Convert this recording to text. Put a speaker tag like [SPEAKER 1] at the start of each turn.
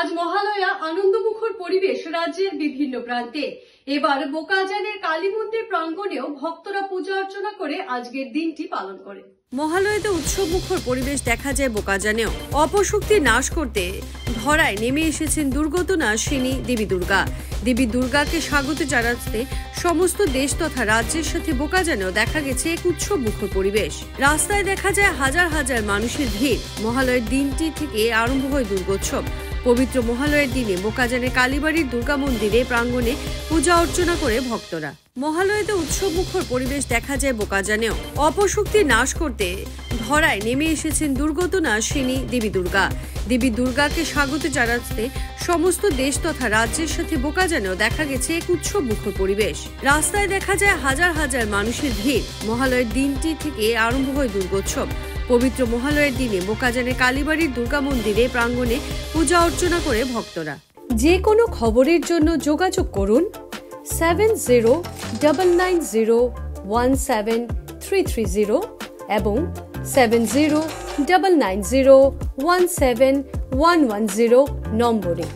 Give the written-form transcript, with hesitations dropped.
[SPEAKER 1] আজ মহালয়া আনন্দমুখর পরিবেশ রাজ্যের বিভিন্ন প্রান্তে। এবার বোকাজানের কালী মন্দির প্রাঙ্গণেও ভক্তরা পূজা অর্চনা করে আজকের দিনটি পালন করে।
[SPEAKER 2] মহালয়াতে উৎসবমুখর পরিবেশ দেখা যায় বোকাজানেও। অপশক্তি নাশ করতে ধরায় নেমে এসেছেন দুর্গত নাশিনী দেবী দুর্গা। দেবী দুর্গাকে স্বাগত জানাতে সমস্ত দেশ তথা রাজ্যের সাথে বোকাজানেও দেখা গেছে এক উৎসবমুখর পরিবেশ। রাস্তায় দেখা যায় হাজার হাজার মানুষের ভিড়। মহালয়ের দিনটি থেকে আরম্ভ হয় দুর্গোৎসব। পবিত্র মহালয়ের দিনে বোকাজানের কালীবাড়ির দুর্গা মন্দিরে প্রাঙ্গণে পূজা অর্চনা করে ভক্তরা। মহালয়াতে উৎসবমুখর পরিবেশ দেখা যায় বোকাজানেও। অপশক্তি নাশ করতে ধরায় নেমে এসেছেন দুর্গত নাশিনী দেবী দুর্গা। দেবী দুর্গাকে স্বাগত জানাতে সমস্ত দেশ তথা রাজ্যের সাথে বোকাজানেও দেখা গেছে এক উৎসবমুখর পরিবেশ। রাস্তায় দেখা যায় হাজার হাজার মানুষের ভিড়। মহালয়ের দিনটি থেকে আরম্ভ হয় দুর্গোৎসব। পবিত্র মহালয়ের দিনে বোকাজানের কালীবাড়ির দুর্গা মন্দিরে প্রাঙ্গণে পূজা অর্চনা করে ভক্তরা। যে কোনো খবরের জন্য যোগাযোগ করুন 7099017330 এবং 7099017110 নম্বরে।